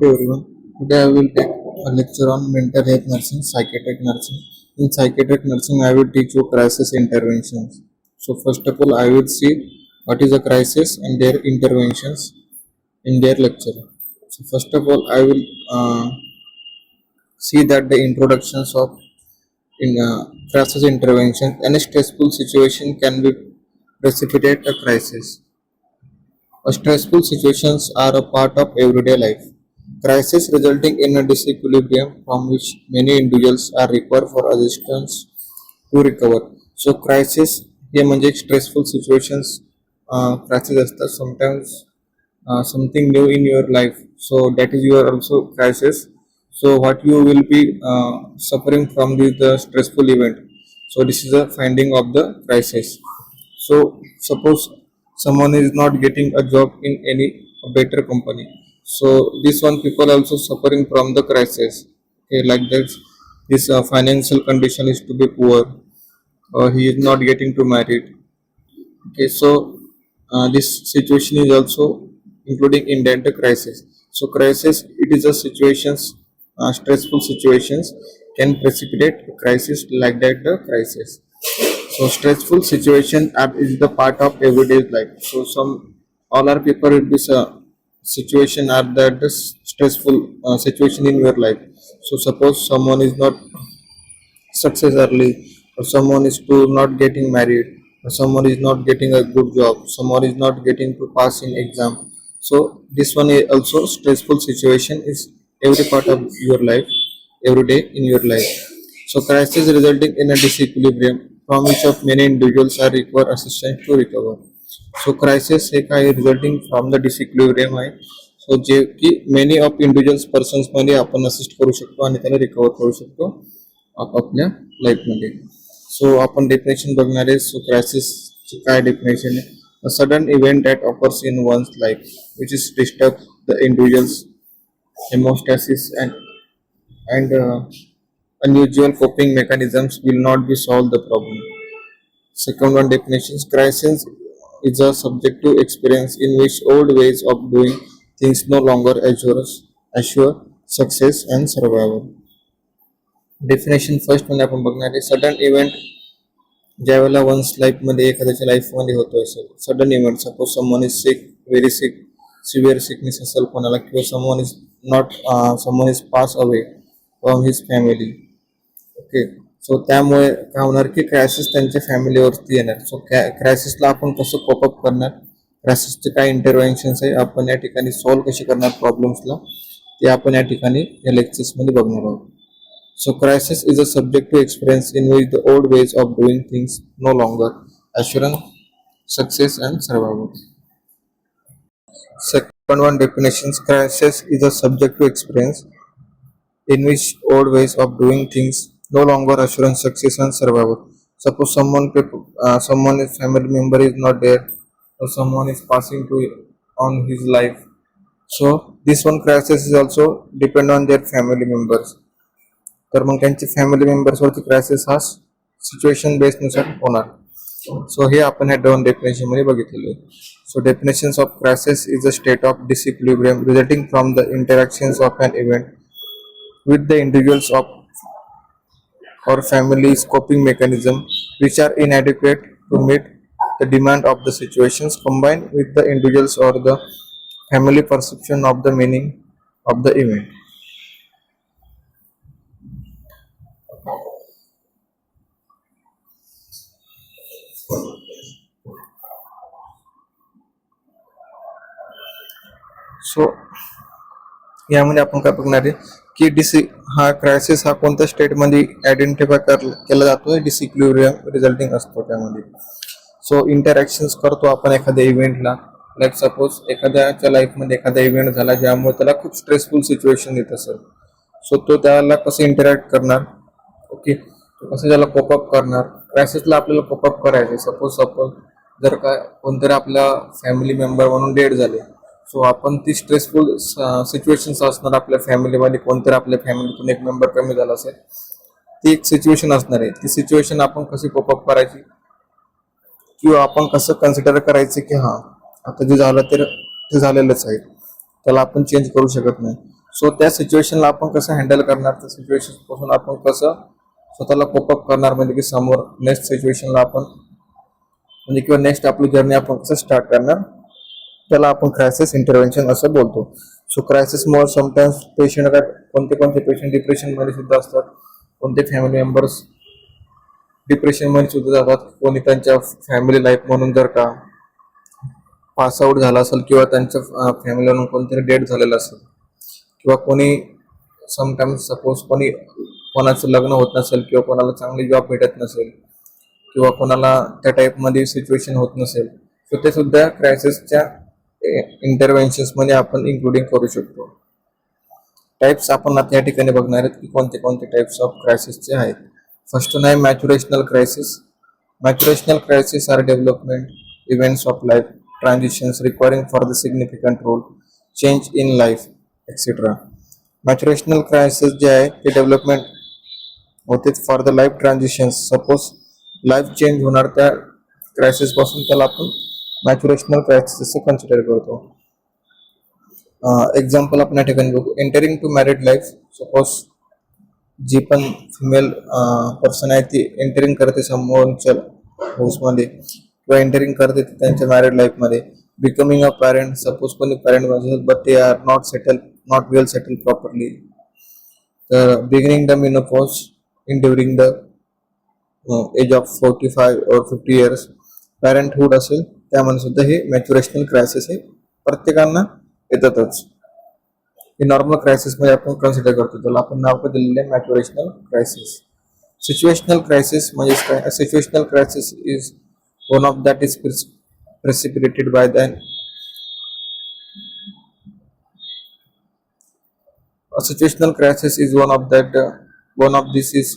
Hey everyone, today I will take a lecture on mental health nursing, psychiatric nursing. In psychiatric nursing, I will teach you crisis interventions. So first of all, I will see what is a crisis and their interventions in their lecture. So first of all, I will see that the introductions of in crisis intervention. Any stressful situation can be precipitate a crisis. Stressful situations are a part of everyday life. Crisis resulting in a disequilibrium from which many individuals are required for assistance to recover. So crisis हे म्हणजे stressful situations crisis असतात sometimes something new in your life. So that is your also crisis. So what you will be suffering from this the stressful event. So this is a finding of the crisis. So suppose someone is not getting a job in any better company. So this one people also suffering from the crisis. Okay, like this financial condition is to be poor. He is not getting to married. Okay, so this situation is also including in dental crisis. So crisis it is a situations stressful situations can precipitate a crisis like that the crisis. So stressful situation is the part of everyday life. So some all our people will be situation are that the stressful situation in your life. So suppose someone is not success early, or someone is to not getting married, or someone is not getting a good job, someone is not getting to pass in exam. So this one is also stressful situation is every part of your life, every day in your life. So crisis resulting in a disequilibrium from which of many individuals are require assistance to recover. So crisis हे काय resulting from the डिसिक्विलिब्रियम आहे. So जे की many of individuals persons मध्ये आपण assist करू शकतो आणि त्याला रिकवर करू शकतो आपल्या लाईफमध्ये. सो आपण डेफिनेशन बघणार आहे. सो क्रायसिसची काय डेफिनेशन आहे? A sudden event that offers in one's life which is disturb the individuals hemostasis and unusual coping mechanisms will not be solve the problem. Second one definitions crisis is a subjective experience in which old ways of doing things no longer assure success and survival. Definition first मध्ये आपण बघणार आहे sudden event ज्या वेळेला once life मध्ये एखाद्याच्या life मध्ये होतोय. Sudden event suppose someone is sick, very six, severe sickness असेल कोणाला, किंवा someone is not someone is pass away from his family. Okay, so त्यामुळे काय होणार की क्रायसिस त्यांच्या फॅमिलीवरती येणार. सो क्रायसिसला आपण कसं कोपअप करणार, क्रायसिसचे काय इंटरव्हेन्शन्स आहे, आपण या ठिकाणी सॉल्व्ह कशी करणार प्रॉब्लेम्सला, ते आपण या ठिकाणी या लेक्चर्समध्ये बघणार आहोत. So crisis is a subjective experience in which the old ways of doing things no longer assure success and survival. Second one definitions crisis is a subjective experience in which old ways of doing things no longer assure success and survival. Suppose someone is family member is not there, or someone is passing to on his life. So this one crisis is also depend on their family members. तर मग त्यांचे family मेंबर्सवरती crisis हा situation बेसनुसार होणार. So हे आपण ह्या दोन डेफिनेशन मध्ये बघितलेले. So definitions of crisis is a state of disequilibrium resulting from the interactions of an event with the individuals of or family's coping mechanism which are inadequate to meet the demand of the situations combined with the individuals or the family perception of the meaning of the event. So यामध्ये आपण काय बघणार आहे की हा crisis हा कोणत्या स्टेटमध्ये आयडेंटिफाय केला जातो, डिसिक्विलिब्रियम रिझल्टिंग असतो त्यामध्ये. सो इंटरॅक्शन्स करतो आपण एखाद्या इव्हेंटला, लाईक सपोज एखाद्याच्या लाईफमध्ये एखादा इव्हेंट झाला ज्यामुळे त्याला खूप स्ट्रेसफुल सिच्युएशन येत असेल. सो तो त्याला कसं इंटरॅक्ट करणार, ओके, तो कसं त्याला कोपअप करणार. क्रायसिसला आपल्याला कोपअप करायचे. सपोज जर का कोणतरी आपल्या फॅमिली मेंबर म्हणून डेड झाले, सो आपण ती स्ट्रेसफुल सिच्युएशन्स असणार, आपल्या फॅमिलीमध्ये कोणतरी आपल्या फॅमिलीतून एक मेंबर कमी झाला असेल, ती एक सिच्युएशन असणार आहे. ती सिच्युएशन आपण कशी कोपअप करायची, किंवा आपण कसं कन्सिडर करायचं की हा आता जे झालं ते झालेलंच आहे, त्याला आपण चेंज करू शकत नाही. सो त्या सिच्युएशनला आपण कसं हँडल करणार, त्या सिच्युएशन पासून आपण कसं स्वतःला कोपअप करणार, म्हणजे की समोर नेक्स्ट सिच्युएशनला आपण म्हणजे किंवा नेक्स्ट आपली जर्नी आपण कसं स्टार्ट करणार, त्याला आपण क्रायसिस इंटरव्हेन्शन असं बोलतो. सो क्रायसिसमुळे समटाइम्स पेशंट कोणते पेशंट डिप्रेशनमध्ये सुद्धा असतात, कोणते फॅमिली मेंबर्स डिप्रेशनमध्ये सुद्धा जातात, कोणी त्यांच्या फॅमिली लाईफ म्हणून जर का पास आउट झाला असेल किंवा त्यांच्या फॅमिलीवरून कोणतरी डेथ झालेलं असेल, किंवा कोणी समटाइम्स सपोज कोणाचं लग्न होत नसेल किंवा कोणाला चांगली जॉब भेटत नसेल किंवा कोणाला त्या टाईपमध्ये सिच्युएशन होत नसेल, तर ते सुद्धा क्रायसिसच्या इंटरव्हेन्शन्समध्ये आपण इन्क्लुडिंग करू शकतो. टाइप्स आपण आता या ठिकाणी बघणार आहेत की कोणते कोणते टाइप्स ऑफ क्रायसिसचे आहेत. फर्स्ट वन आहे maturational crisis. Maturational crisis are development events of life transitions requiring for the significant role change in life etcetera. Maturational crisis जे आहे ते डेव्हलपमेंट होते for the life transitions. Suppose life change होणार त्या crisis पासून, त्याला आपण मॅच्युरेशनल क्रायसिस असं कन्सिडर करतो. एक्झाम्पल आपण या ठिकाणी बघू. Entering to married life. Suppose जी पण फिमेल पर्सन आहे ती एंटरिंग करते समोरच्या हाऊसमध्ये किंवा एंटरिंग करते त्यांच्या मॅरिड लाईफमध्ये. Becoming a parent. सपोज कोणी पॅरेंट असेल बट ते are not well settle properly. तर beginning the menopause in during the age of 45 or 50 years. Parenthood असेल त्यामध्ये सुद्धा हे मॅच्युरेशनल क्रायसिस हे प्रत्येकांना येतातच. हे नॉर्मल क्रायसिस मध्ये आपण कन्सिडर करतो, त्याला आपण नाव का दिलेलं आहे मॅच्युरेशनल क्रायसिस. सिच्युएशनल क्रायसिस म्हणजे काय? Situational crisis is one of that is precipitated by the situational crisis is one of this is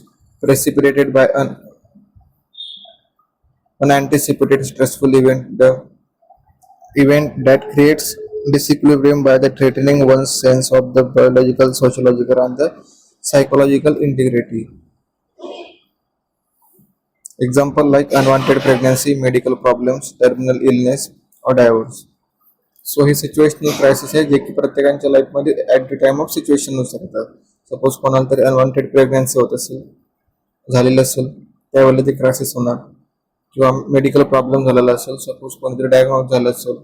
precipitated by an unanticipated stressful event, the event that creates disequilibrium by the threatening one's sense of the biological, sociological and the psychological integrity. Example like unwanted pregnancy, medical problems, terminal illness or divorce. So हे situational crisis आहे जे की प्रत्येकाच्या लाईफमध्ये at the time of सिच्युएशननुसार येतात. Suppose कोणाला तरी unwanted pregnancy होत असेल, झालेलं असेल, त्यावेळेला ते क्रायसिस होणार. किंवा मेडिकल प्रॉब्लेम झालेला असेल, सपोज कोणतरी डायग्नोज झालं असेल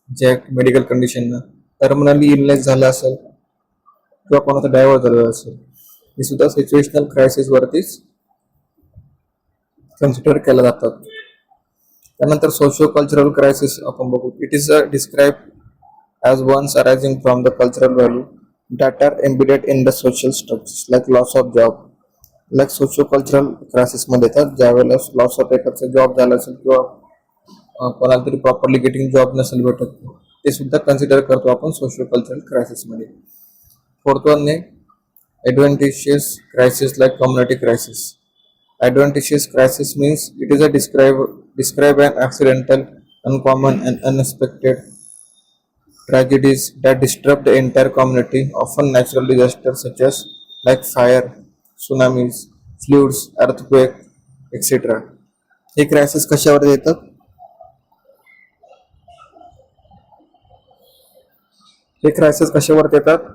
ज्या मेडिकल कंडिशननं, टर्मिनली इलनेस झाला असेल किंवा कोणाचा डायव्हर्स झालेला असेल, हे सुद्धा सिच्युएशनल क्रायसिसवरतीच कन्सिडर केल्या जातात. त्यानंतर सोशिओ कल्चरल क्रायसिस आपण बघू. It is describe as ones arising from the cultural value that are embedded in the social structures like loss of job. Like socio cultural क्रायसिसमध्ये येतात ज्यावेळेला लॉस ऑफ एखादा job झाला असेल किंवा कोणाला तरी प्रॉपरली गेटिंग जॉब नसेल भेटत, ते सुद्धा कन्सिडर करतो आपण सोशिओ कल्चरल क्रायसिसमध्ये. फोर्थ वन आहे adventitious crisis like community crisis. Adventitious crisis means it is a describe an accidental, uncommon and unexpected tragedies that disrupt the entire community, often natural disasters such as like fire, tsunamis, floods, earthquake, etc. हे crisis कशावर येतात? हे crisis कशावर येतात?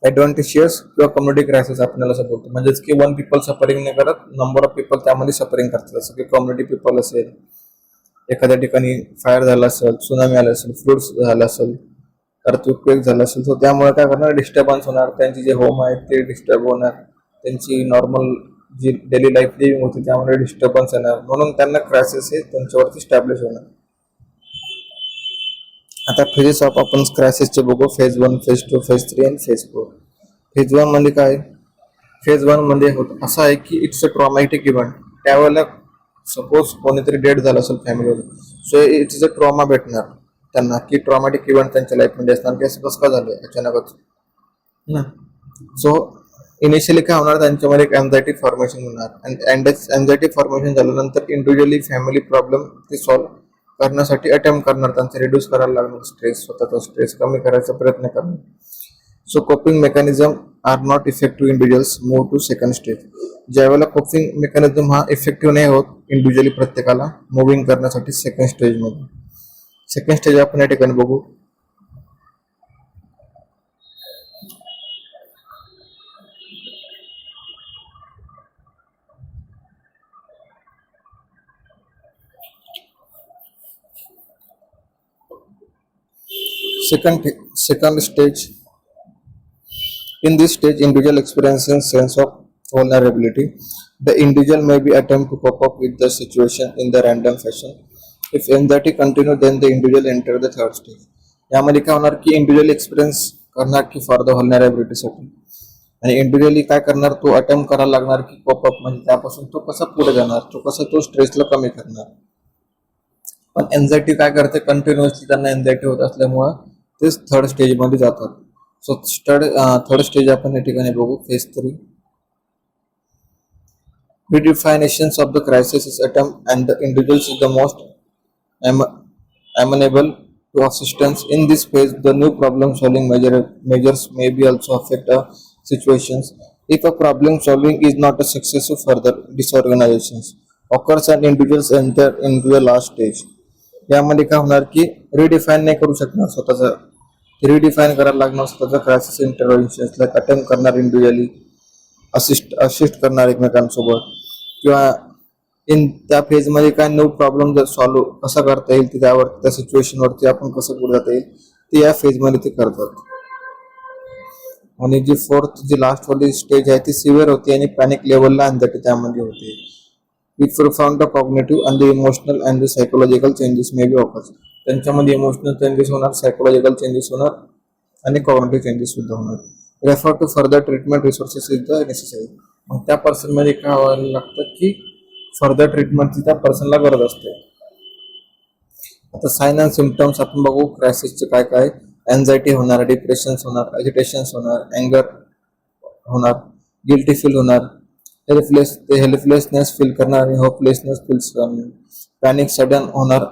ॲडव्हेंटिशियस किंवा community crisis आपल्याला असं बोलतो. म्हणजेच की वन पीपल सफरिंग नाही करत, नंबर ऑफ पीपल त्यामध्ये सफरिंग करतात. जसं की कम्युनिटी पीपल असेल, एखाद्या ठिकाणी फायर झाला असेल, सुनामी आला असेल, फ्लड्स झाला असेल, अर्थक्वेक झाला असेल, तर त्यामुळे काय करणार? डिस्टर्बन्स होणार, त्यांची जे होम आहेत ते डिस्टर्ब होणार, त्यांची नॉर्मल जी डेली लाईफ लिव्हिंग होती त्यामुळे डिस्टर्बन्स येणार, म्हणून त्यांना क्रायसिस हे त्यांच्यावरती स्टॅब्लिश होणार. आता फेजेस ऑफ आपण क्रायसिसचे बघू. फेज 1, फेज 2, फेज 3 आणि फेज 4. फेज 1 मध्ये काय? फेज 1 मध्ये असं आहे की इट्स अ ट्रॉमॅटिक इव्हेंट. त्यावेळेला सपोज कोणीतरी डेथ झालं असेल फॅमिलीवर, सो इट्स अ ट्रॉमा भेटणार त्यांना, की ट्रॉमॅटिक इव्हेंट त्यांच्या लाईफमध्ये असणार की असं कसं का झालं अचानकच ना. सो इनिशियली काय होणार? त्यांच्यामध्ये एक अँझायटी फॉर्मेशन होणार. अँझायटी फॉर्मेशन झाल्यानंतर इंडिव्हिज्युअली फॅमिली प्रॉब्लेम ते सॉल्व्ह करण्यासाठी अटेम्प्ट करणार, त्यांचं रिड्यूस करायला लागणार स्ट्रेस, स्वतःचा स्ट्रेस कमी करायचा प्रयत्न करणार. So coping mechanism are not effective, individuals move to second stage. ज्यावेळेला कोपिंग मेकॅनिझम हा इफेक्टिव्ह नाही होत इंडिव्हिज्युअली प्रत्येकाला मुव्हिंग करण्यासाठी सेकंड स्टेजमध्ये. सेकंड स्टेज आपण या ठिकाणी बघू. Second stage. In this stage, individual experiences sense of vulnerability. The individual may be attempt to cope up with the situation in the random fashion. If anxiety continue, then the individual enter the third stage. यामध्ये काय होणार की individual experience करणार की for the व्हलनरेबिलिटीसाठी आणि individually काय करणार तो अटेम्प्ट करायला लागणार की पॉपअप म्हणजे त्यापासून तो कसा पुढे जाणार तो कसा तो स्ट्रेसला कमी करणार. पण एन्झायटी काय करते कंटिन्युअसली त्यांना एन्झायटी होत असल्यामुळं तेच थर्ड स्टेजमध्ये जातात. सो थर्ड स्टेज आपण या ठिकाणी बघू phase 3. Redefinitions of the crisis is attempt and the individuals is the most amenable to assistance. In this phase, the new problem solving measures may be also affect situations. If a problem solving is not a successful, further disorganizations occurs and individuals enter into the last stage. यामध्ये काय होणार की redefine नाही करू शकणार स्वतःचं redefine करायला लागणार स्वतःचं क्रायसिस इंटरव्हेन्शन अटेम्प्ट करणार इंडिव्हिज्युअली असिस्ट करणार एकमेकांसोबत किंवा त्या फेजमध्ये काय न्यू प्रॉब्लेम जर सॉल्व्ह कसा करता येईल त्यावर त्या सिच्युएशनवरती आपण कसं पुढे जाता येईल ते या फेजमध्ये ते करतात. आणि जी फोर्थ जी लास्ट वाली स्टेज आहे ती सिव्हिअर होती आणि पॅनिक लेवलला अँझायटी त्यामध्ये होते. With profound the cognitive and the emotional and the psychological changes may be occurs. त्यांच्यामध्ये इमोशनल चेंजेस होणार सायकोलॉजिकल चेंजेस होणार आणि कॉग्निटिव्ह चेंजेस सुद्धा होणार. Refer to further treatment resources is the necessary. मग त्या पर्सनमध्ये काय व्हायला लागतं की फर्दर ट्रीटमेंटची त्या पर्सनला गरज असते. आता साइन अँड सिम्पटम्स आपण बघू क्रायसिसचे काय काय. एन्झायटी होणार डिप्रेशन्स होणार एजिटेशन्स होणार अँगर होणार गिल्टी फील होणार हेल्पलेसनेस फील करणार आणि होपलेसनेस फील करणार पॅनिक सडन होणार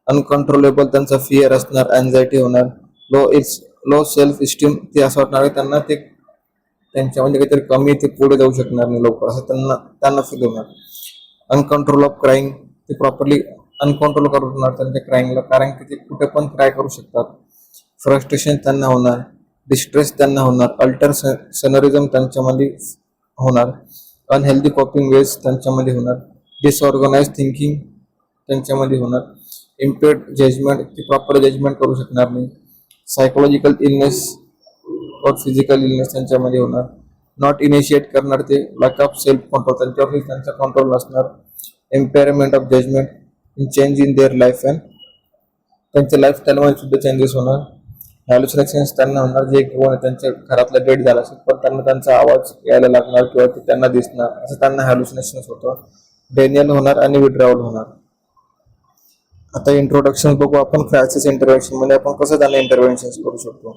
अनकंट्रोलेबल त्यांचा फिअर असणार एन्झायटी होणार लो सेल्फ इस्टीम ते असं वाटणार आहे त्यांना ते त्यांच्यामध्ये काहीतरी कमी ते पुढे जाऊ शकणार नाही लवकर असं त्यांना फील होणार. अनकंट्रोल ऑफ क्राईंग ते प्रॉपरली अनकंट्रोल करणार त्यांच्या क्राईंगला कारण की ते कुठे पण क्राय करू शकतात. फ्रस्ट्रेशन त्यांना होणार डिस्ट्रेस त्यांना होणार अल्टर सनरिझम त्यांच्यामध्ये होणार अनहेल्दी कॉपिंग वेज त्यांच्यामध्ये होणार डिसऑर्गनाइज थिंकिंग त्यांच्यामध्ये होणार इम्पेअर्ड जजमेंट ते प्रॉपर जजमेंट करू शकणार नाही. सायकोलॉजिकल इलनेस और फिजिकल इलनेस त्यांच्यामध्ये होणार. नॉट इनिशिएट करणार ते लॅक ऑफ सेल्फ कंट्रोल त्यांच्यावर त्यांचा कंट्रोल नसणार. Impairment of judgement in change in their life and त्यांच्या लाईफस्टाईलमध्ये सुद्धा चेंजेस होणार. हॅल्युसिनेशन्स त्यांना होणार जे किंवा त्यांच्या घरातला डेट झाला असेल पण त्यांना त्यांचा आवाज यायला लागणार किंवा ते त्यांना दिसणार असं त्यांना हॅल्युसिनेशन्स होतं. डेनियल होणार आणि विड्रॉवल होणार. आता इंट्रोडक्शन बघू आपण क्रायसिस इंटरव्हेन्शन मध्ये आपण कसं त्यांना इंटरव्हेन्शन करू शकतो.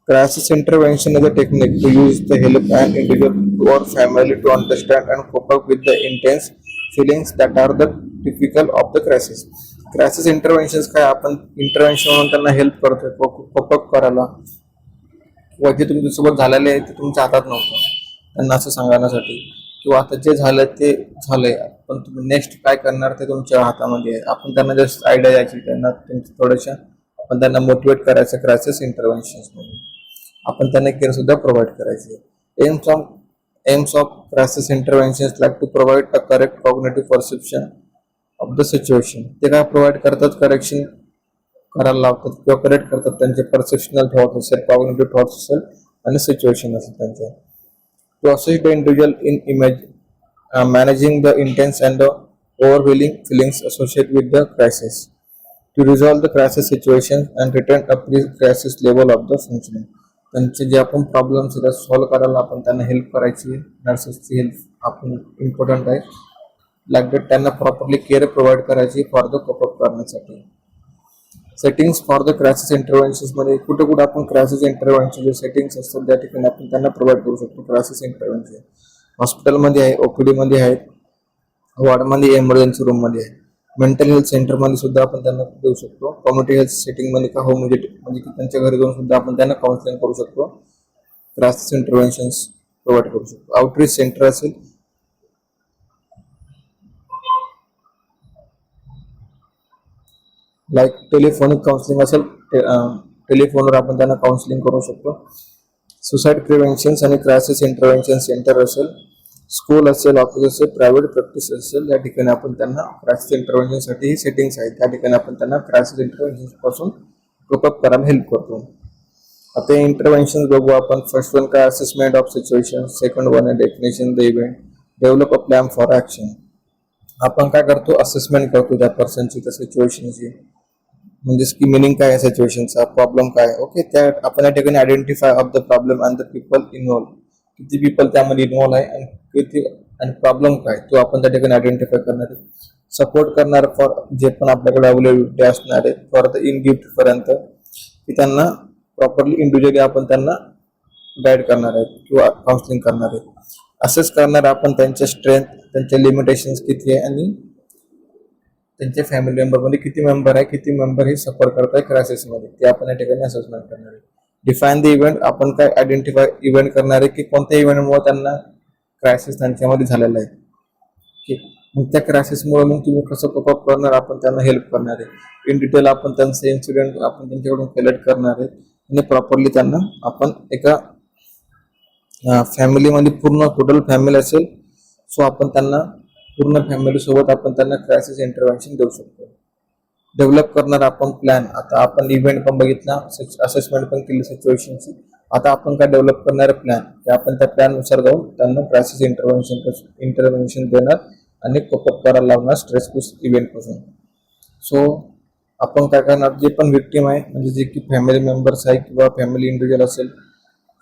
Crisis intervention is a technique to use the help and individual और family to understand and cope up with the intense feelings that are the typical of the crisis. Crisis intervention काय आपण intervention म्हणून त्यांना help करतोय cope up करायला किंवा जे तुमच्यासोबत झालेले आहे ते तुमच्या हातात नव्हतं त्यांना असं सांगण्यासाठी किंवा आता जे झालं ते झालंय पण तुम्ही नेक्स्ट काय करणार ते तुमच्या हातामध्ये आहे. आपण त्यांना जस्ट आयडिया द्यायची त्यांना थोड्याशा आपण त्यांना मोटिवेट करायचं क्रायसिस इंटरव्हेन्शन्स म्हणून आपण त्यांना केअर सुद्धा प्रोव्हाइड करायची. Aims of crisis interventions like to provide a correct cognitive perception of the situation. ते काय प्रोव्हाइड करतात करेक्शन करायला लावतात किंवा करेक्ट करतात त्यांचे परसेप्शनल थॉट्स असेल कॉग्निटिव्ह थॉट्स असेल आणि सिच्युएशन असेल त्यांच्या. To assist the individual in managing the intense and the overwhelming feelings associated with the crisis, to resolve the crisis situation and return a pre-crisis level of the functioning. त्यांचे जे आपण problems आहेत solve करायला आपण त्यांना help करायची नर्सेसची help आपण important आहे. लाईक दॅट त्यांना प्रॉपरली केअर प्रोव्हाइड करायची फॉर द कोप करण्यासाठी. Settings for the crisis interventions मध्ये कुठे कुठे आपण क्रायसिस इंटरव्हेन्शन जे सेटिंग्स असतात त्या ठिकाणी आपण त्यांना प्रोव्हाइड करू शकतो. क्रायसिस इंटरव्हेन्शन हॉस्पिटलमध्ये आहे ओपीडी मध्ये आहे वॉर्डमध्ये इमर्जन्सी रूम मध्ये आहे मेंटल हेल्थ सेंटर मध्ये सुद्धा आपण त्यांना देऊ शकतो. कम्युनिटी हेल्थ सेटिंग मध्ये का होम विजिट म्हणजे त्यांच्या घरी जाऊन सुद्धा आपण त्यांना काउन्सिलिंग करू शकतो. क्रायसिस इंटरव्हेन्शन्स प्रोव्हाइड करू शकतो. आउटरीच सेंटर असेल लाईक टेलिफोनिक काउन्सिलिंग असेल टेलिफोनवर आपण त्यांना काउन्सिलिंग करू शकतो. सुसाईड प्रिव्हेन्शन आणि क्रायसिस इंटरव्हेन्शन सेंटर असेल स्कूल असेल ऑफिस असेल प्रायव्हेट प्रॅक्टिस असेल या ठिकाणी आपण त्यांना क्रायसिस इंटरव्हेन्शनसाठी ही सेटिंग्स आहेत त्या ठिकाणी आपण त्यांना क्रायसिस इंटरव्हेन्शन पासून कोपअप करायला हेल्प करतो. आता इंटरव्हेन्शन बघू आपण. फर्स्ट वन काय, assessment of situation. Second one आहे definition the event. Develop a plan for action. आपण काय करतो, असेसमेंट करतो त्या पर्सनची, त्या सिच्युएशनची, म्हणजेच की मिनिंग काय आहे सिच्युएशनचा, प्रॉब्लेम काय. ओके, त्या आपण या ठिकाणी identify of the problem and the people involve. किती पीपल त्यामध्ये इन्व्हॉल्व आहे आणि किती आणि प्रॉब्लेम काय तो आपण त्या ठिकाणी आयडेंटिफाय करणार आहे. सपोर्ट करणार फॉर जे पण आपल्याकडे अवेलेबिलिटी असणार आहे फॉर द इन गिफ्ट पर्यंत, की त्यांना प्रॉपरली इंडिव्हिज्युअली आपण त्यांना गाईड करणार आहे किंवा काउन्सिलिंग करणार आहे. असेच करणार आपण त्यांच्या स्ट्रेंथ, त्यांच्या लिमिटेशन्स किती आहे आणि त्यांच्या फॅमिली मेंबरमध्ये किती मेंबर आहे, किती मेंबर हे सफर करत आहे क्रायसिसमध्ये, ते आपण या ठिकाणी असेसमेंट करणार आहे. Define the event. आपण काय आयडेंटिफाय इव्हेंट करणार आहे की कोणत्या इव्हेंटमुळे त्यांना क्रायसिस त्यांच्यामध्ये झालेला आहे. ठीक, मग त्या क्रायसिसमुळे मग तुम्ही कसं कोपअप करणार, आपण त्यांना हेल्प करणार आहे. इन डिटेल आपण त्यांचं इन्सिडेंट आपण त्यांच्याकडून कलेक्ट करणार आहे आणि प्रॉपरली त्यांना आपण एका फॅमिलीमध्ये पूर्ण टोटल फॅमिली असेल, सो आपण त्यांना पूर्ण फॅमिली सोबत आपण त्यांना क्रायसिस इंटरव्हेन्शन देऊ शकतो. डेव्हलप करणार आपण प्लॅन. आता आपण इव्हेंट पण बघितला, असेसमेंट पण केली सिच्युएशनची. आता आपण काय डेव्हलप करणार प्लॅन, की आपण त्या प्लॅननुसार जाऊन त्यांना क्रायसिस इंटरव्हेन्शन देणार आणि कोपअप करायला लावणार स्ट्रेसफुल इव्हेंट पासून. सो आपण काय करणार, जे पण विक्टिम आहे म्हणजे जे की फॅमिली मेंबर्स आहे किंवा फॅमिली इंडिव्हिज्युअल असेल,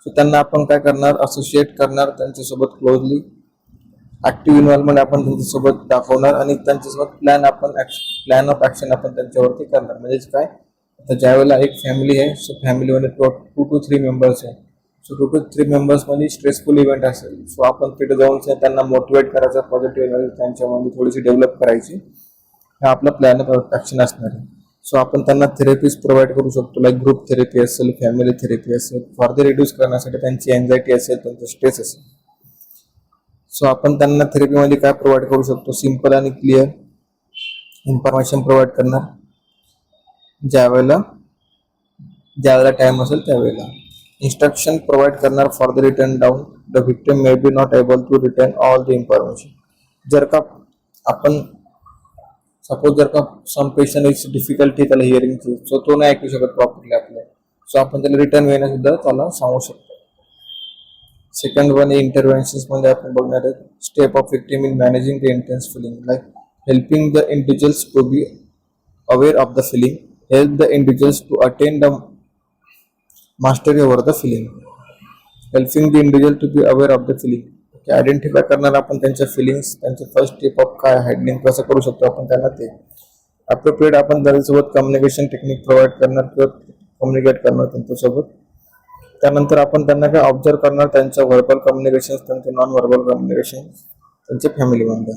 सो त्यांना आपण काय करणार, असोसिएट करणार त्यांच्यासोबत क्लोजली. ऍक्टिव्ह इन्व्हॉल्वमेंट आपण त्यांच्यासोबत दाखवणार आणि त्यांच्यासोबत प्लॅन ऑफ ऍक्शन आपण त्यांच्यावरती करणार. म्हणजेच काय, आता ज्यावेळेला एक फॅमिली आहे, सो फॅमिलीमध्ये 2 to 3 मेंबर्स आहे. सो 2 to 3 मेंबर्समध्ये स्ट्रेसफुल इव्हेंट असेल, सो आपण तिथे जाऊन त्यांना मोटिवेट करायचा, पॉझिटिव्ह एनर्जी त्यांच्यामध्ये थोडीशी डेव्हलप करायची. हा आपला प्लॅन ऑफ ऍक्शन असणार आहे. सो आपण त्यांना थेरपीज प्रोव्हाइड करू शकतो, लाईक ग्रुप थेरपी असेल, फॅमिली थेरपी असेल, फर्दर रिड्यूस करण्यासाठी त्यांची एन्झायटी असेल, त्यांचं स्ट्रेस असेल. सो आपण त्यांना थेरपीमध्ये काय प्रोव्हाइड करू शकतो, सिम्पल आणि क्लिअर इन्फॉर्मेशन प्रोव्हाइड करणार. ज्यावेळेला टाइम असेल त्यावेळेला इन्स्ट्रक्शन प्रोव्हाइड करणार for the written down. The victim may be not able to retain all the information. जर का आपण सपोज जर का सम पेशंट इज डिफिकल्टी त्याला हिअरिंगची, सो तो नाही ऐकू शकत प्रॉपरली आपलं, सो आपण त्याला रिटर्न येण्यासुद्धा त्याला सांगू शकतो. सेकंड वन इंटरव्हेन्शन्स मध्ये आपण बघणार आहे step of victim in managing the intense feeling, like helping the individuals to be aware of the feeling, help the individuals to attain the mastery over the feeling. Helping the individual to be aware of the feeling. Identify करणार आपण त्यांच्या feelings, त्यांचे first step of काय handling कसं करू शकतो आपण त्यांना, ते अप्रोप्रिएट आपण त्यांच्यासोबत कम्युनिकेशन टेक्निक प्रोव्हाइड करणार किंवा कम्युनिकेट करणार त्यांच्यासोबत. त्यानंतर आपण त्यांना काय ऑब्झर्व करणार, त्यांच्या व्हर्बल कम्युनिकेशन, त्यांचे नॉन व्हर्बल कम्युनिकेशन, त्यांच्या फॅमिलीमध्ये.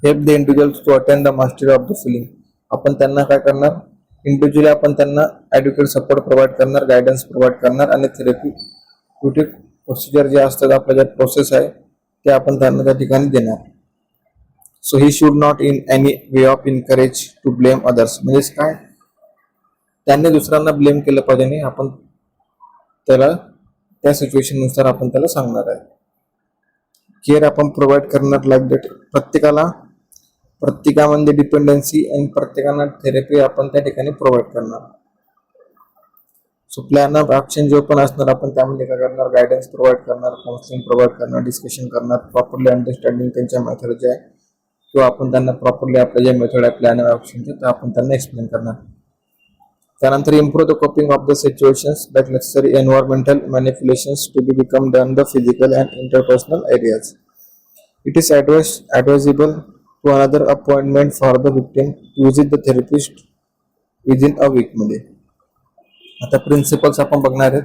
Help the individuals to attain the mastery of the feeling. आपण त्यांना काय करणार, इंडिव्हिज्युअली आपण त्यांना ॲड्युकेट सपोर्ट प्रोव्हाइड करणार, गायडन्स प्रोव्हाइड करणार आणि थेरपी प्रोसिजर जे असतात, आपल्या ज्या प्रोसेस आहे ते आपण त्यांना त्या ठिकाणी देणार. So he should not in any way of encourage to blame others. म्हणजेच काय, त्यांनी दुसऱ्यांना ब्लेम केलं पाहिजे नाही, आपण त्याला त्या सिच्युएशननुसार आपण त्याला सांगणार आहे. केअर आपण प्रोव्हाइड करणार, लाईक दॅट प्रत्येकामध्ये डिपेंडन्सी आणि प्रत्येकांना थेरपी आपण त्या ठिकाणी प्रोव्हाइड करणार. सो प्लॅन ऑफ ऍक्शन जो पण असणार आपण त्यामध्ये काय करणार, गायडन्स प्रोव्हाइड करणार, काउन्सिलिंग प्रोव्हाइड करणार, डिस्कशन करणार, प्रॉपरली अंडरस्टँडिंग त्यांच्या मेथड जे आहे किंवा आपण त्यांना प्रॉपरली आपल्या जे मेथड आहे प्लॅन ऑफ ऍक्शनचे ते आपण त्यांना एक्सप्लेन करणार. त्यानंतर improve the coping of the situations that necessary environmental manipulations to be become done the physical and interpersonal areas. It is advisable to another appointment for the victim to visit the therapist within a week मध्ये. आता principles आपण बघणार आहेत.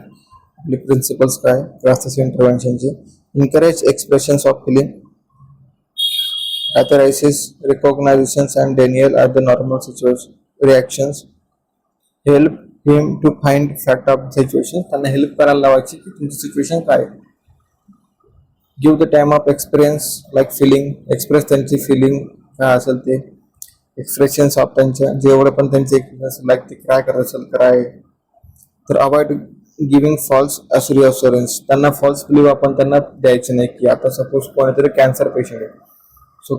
आपले principles काय crisis इंटरव्हेन्शनचे, encourage expressions of feeling, catharsis, recognisations and denial are the normal situation reactions. Help him to find fact of situation. त्यांना help करायला लावायची की तुमची सिच्युएशन काय. Give the time of experience like feeling, express त्यांची feeling काय असेल ते, एक्सप्रेशन्स ऑफ त्यांच्या जेवढे पण त्यांचे एक्सपिरियन्स लाईक ते काय करत असेल काय. तर अवॉइड गिव्हिंग फॉल्स रिअश्युरन्स. त्यांना फॉल्स बिलीव्ह आपण त्यांना द्यायचे नाही, की आता सपोज कोणीतरी कॅन्सर पेशंट आहे, सो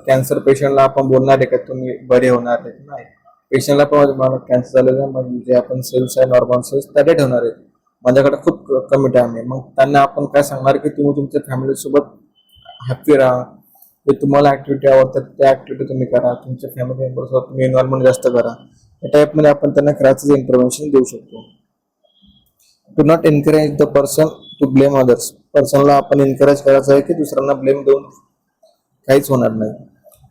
कॅन्सर पेशंटला आपण बोलणार आहे का तुम्ही बरे होणार आहे, नाही. पेशंटला पण मला कॅन्सर झालेलं आहे, म्हणजे जे आपण सेल्स आहे नॉर्मल सेल्स त्या डेट होणार आहेत, माझ्याकडे खूप कमी टाइम आहे. मग त्यांना आपण काय सांगणार की तुम्ही तुमच्या फॅमिली सोबत हॅप्पी राहा, जे तुम्हाला ऍक्टिव्हिटी आवडतात त्या ऍक्टिव्हिटी तुम्ही करा, तुमच्या फॅमिली मेंबर्सोबत तुम्ही इन्व्हॉल्वमेंट जास्त करा. या टाईपमध्ये आपण त्यांना क्रायसिस इंटरव्हेन्शन देऊ शकतो. To not encourage the person to blame others. पर्सनला आपण एनकरेज करायचं आहे की दुसऱ्यांना ब्लेम देऊन काहीच होणार नाही.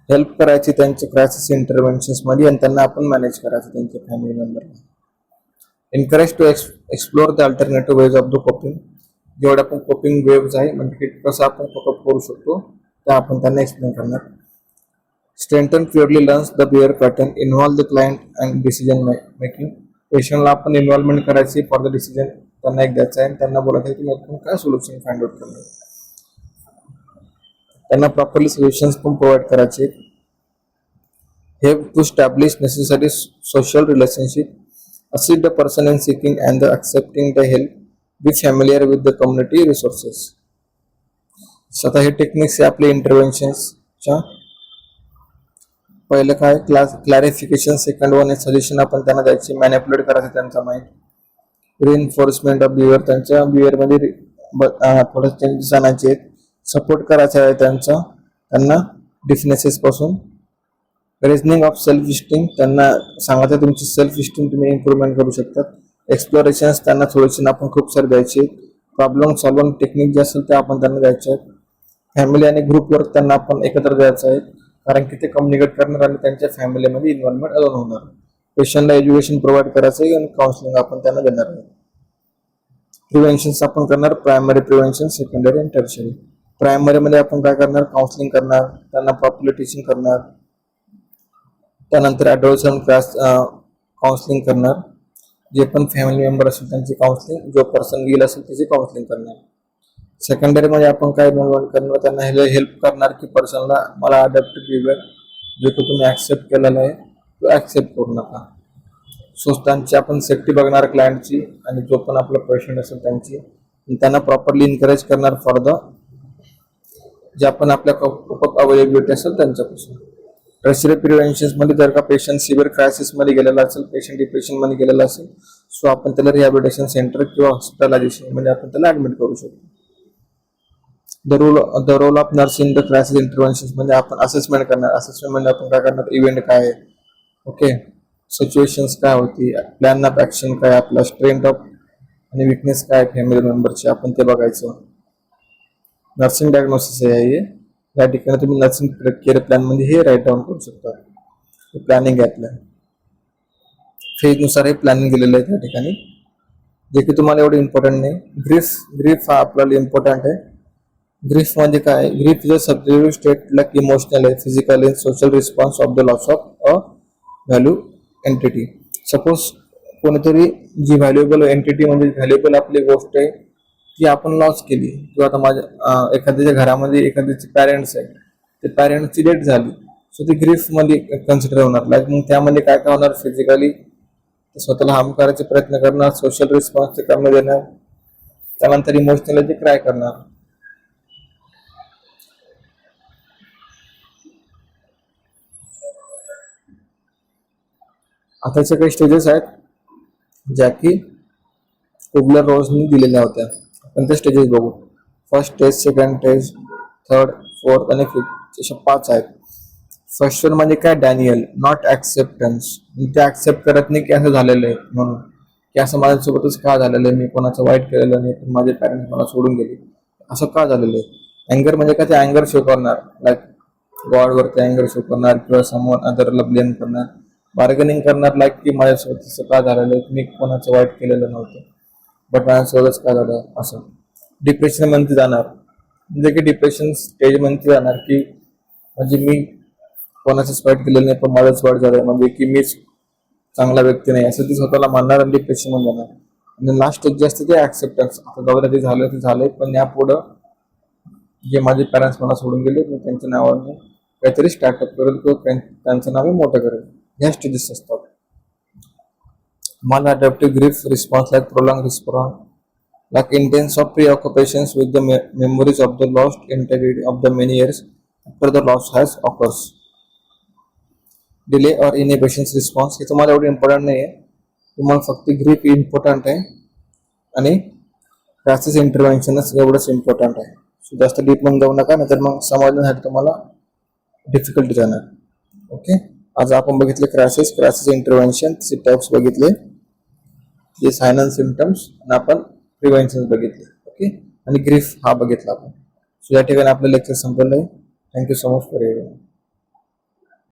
हेल्प करायची त्यांच्या क्रायसिस इंटरव्हेन्शन्स मध्ये आणि त्यांना आपण मॅनेज करायचं त्यांच्या फॅमिली मेंबरला. Encourage to explore the alternative ways of the coping. जेवढे आपण कोपिंग वेव्स आहे म्हणजे कसं आपण कोप करू शकतो ते आपण त्यांना एक्सप्लेन करणार. Strengthen clearly learns the behaviour pattern, involve the client and decision making. पेशंटला आपण इन्व्हॉल्वमेंट करायची फॉर द डिसिजन त्यांना एक द्यायचं आहे आणि त्यांना बोलायचं आहे की आपण काय सोल्युशन फाइंड आउट करणार. त्यांना प्रॉपरली सोल्युशन्स पण प्रोव्हाइड करायचे. Help to establish necessary social relationship, assist the person in seeking and the accepting the help, be familiar with the community resources. आता हे टेक्निक्स आहे आपले इंटरव्हेन्शनच्या. पहिलं काय क्लॅरिफिकेशन, सेकंड वन आहे सजेशन आपण त्यांना द्यायचे, मॅनिप्युलेट करायचं त्यांचा माइंड, रिइन्फोर्समेंट ऑफ बिहेवियर, त्यांच्या बिहेवियरमध्ये थोडं चेंजेस आणायचे, सपोर्ट करायचा आहे त्यांना डिफनेसेस पासून, रेझनिंग ऑफ सेल्फ इस्टीम, त्यांना सांगायचं तुमची सेल्फ इस्टीम तुम्ही इम्प्रूव्हमेंट करू शकतात. एक्सप्लोरेशन्स त्यांना सोल्युशन आपण खूप सारे द्यायचे. प्रॉब्लेम सॉल्विंग टेक्निक जे असेल ते आपण त्यांना द्यायचे आहेत. फॅमिली आणि ग्रुप वर्क त्यांना आपण एकत्र द्यायचं आहे, कारण की ते कम्युनिकेट करणार आणि त्यांच्या फॅमिलीमध्ये इन्व्हॉल्वमेंट अजून होणार. पेशंटला एज्युकेशन प्रोव्हाइड करायचं आहे आणि काउन्सिलिंग आपण त्यांना देणार आहे. प्रिव्हेन्शन्स आपण करणार, प्रायमरी प्रिव्हेन्शन, सेकंडरी आणि टर्शरी. प्रायमरीमध्ये आपण काय करणार, काउन्सिलिंग करणार, त्यांना प्रॉपरली टीचिंग करणार, त्यानंतर ॲडोलसंट क्लास काउन्सिलिंग करणार, जे पण फॅमिली मेंबर असेल त्यांची काउन्सिलिंग, जो पर्सन गेल असेल त्याची काउन्सिलिंग करणार. सेकंडरीमध्ये आपण काय इन्व्हॉल्वमेंट करणार, त्यांना हेल्प करणार की पर्सनला मला अडॅप्टिव्ह बिहेवियर जो की तुम्ही ॲक्सेप्ट केलेला आहे तो ॲक्सेप्ट करू नका. सो त्यांची आपण सेफ्टी बघणार क्लायंटची आणि जो पण आपला पेशंट असेल त्यांची, त्यांना प्रॉपरली इन्करेज करणार फॉर द जे आपण आपल्या अवेलेबिलिटी असेल त्यांच्यापासून. टर्शरी प्रिव्हेन्शन्स मध्ये जर का पेशंट सिव्हिअर क्रायसिस मध्ये गेलेला असेल, पेशंट डिप्रेशन मध्ये गेलेला असेल, सो आपण त्याला रिहॅबिलिटेशन सेंटर किंवा हॉस्पिटलायझेशन मध्ये आपण त्याला ऍडमिट करू शकतो. The role of nurse in the crisis interventions मध्ये आपण असेसमेंट करणार. असेसमेंट मध्ये आपण काय करणार, इव्हेंट काय आहे, ओके, सिच्युएशन्स काय होती, प्लॅन ऑफ ऍक्शन काय, आपला स्ट्रेंथ ऑफ आणि विकनेस काय फॅमिली मेंबरची आपण ते बघायचं. नर्सिंग डायग्नोसिस आहे या ठिकाणी तुम्ही नर्सिंग केअर प्लॅन मध्ये हे राईट डाऊन करू शकता. प्लॅनिंग आहे आपल्या फेजनुसार हे प्लॅनिंग दिलेलं आहे त्या ठिकाणी, जे की तुम्हाला एवढं इम्पॉर्टंट नाही. ग्रीफ हा आपल्याला इम्पॉर्टंट आहे. ग्रीफ म्हणजे काय, grief is a subjective state like emotional, physical and social response of the loss of a value entity. Suppose कोणीतरी जी व्हॅल्युएबल एंटिटी म्हणजे व्हॅल्युएबल आपली गोष्ट आहे ती आपण लॉस केली, किंवा आता माझ्या एखाद्याच्या घरामध्ये एखाद्याचे पॅरेंट्स आहे, ते पॅरेंट्सची डेथ झाली, सो ती ग्रीफ मध्ये कन्सिडर होणार. लाईक मग त्यामध्ये काय काय होणार, फिजिकली स्वतःला हार्म करायचे प्रयत्न करणार, सोशल रिस्पॉन्स कमी देणार, त्यानंतर इमोशनली क्राय करणार. आताच्या काही स्टेजेस आहेत ज्या की कुबलर रोजनी दिलेल्या होत्या. आपण ते स्टेजेस बघू. First stage, second stage, third, fourth आणि फिफ्थ अशा 5 आहेत. फर्स्ट वन म्हणजे काय, डॅनियल, नॉट ऍक्सेप्टन्स. ते ऍक्सेप्ट करत नाही की असं झालेलं आहे म्हणून, की असं माझ्यासोबतच का झालेलं आहे, मी कोणाचं वाईट केलेलं नाही, पण माझे पॅरेंट्स मला सोडून गेले, असं का झालेलं आहे. अँगर म्हणजे काय, ते अँगर शो करणार, लाईक गॉडवरती अँगर शो करणार किंवा समोर अदरला ब्लेम करणार, बार्गेनिंग करणार, लाईक की माझ्यासोबत असं का झालेलं आहे, मी कोणाचं वाईट केलेलं नव्हतं बट माझ्यासोबतच का झालं असं. डिप्रेशन मध्ये जाणार, म्हणजे की डिप्रेशन स्टेज मध्ये जाणार की म्हणजे मी कोणाचंच वाईट केलेलं नाही पण माझंच वाईट झालं, म्हणजे की मीच चांगला व्यक्ती नाही असं ती स्वतःला मानणार आणि डिप्रेशन मध्ये जाणार. आणि लास्ट स्टेज जे असते ते ऍक्सेप्टन्स, आता जाऊया ते झालं ते झालंय, पण यापुढं जे माझे पॅरेंट्स मला सोडून गेले मी त्यांच्या नावाने काहीतरी स्टार्टअप करेल किंवा त्यांचं नाव मोठं करेल. ह्या स्टेजेस असतात. Maladaptive grief response like prolonged response, like intense of preoccupations with the memories of the lost integrity of the many years after the loss has occurs. Delay और इनहिबिशन्स रिस्पॉन्स, हे तुम्हाला एवढं इम्पॉर्टंट नाही आहे. तुम्हाला फक्त ग्रीप इम्पॉर्टंट आहे आणि क्रायसिस इंटरव्हेन्शनच एवढंच इम्पॉर्टंट आहे. सो जास्त डीप मग जाऊ नका, नाहीतर मग समजण्यासाठी तुम्हाला डिफिकल्टी जाणार. ओके, आज आपण बघितले क्रायसिस इंटरव्हेन्शन, त्याचे टाइप्स बघितले, जे साइन अँड सिम्पटम्स, आणि आपण प्रिव्हेन्शन बघितले. ओके, आणि ग्रीफ हा बघितला आपण. सो या ठिकाणी आपलं लेक्चर संपलेलं आहे. Thank you so much for your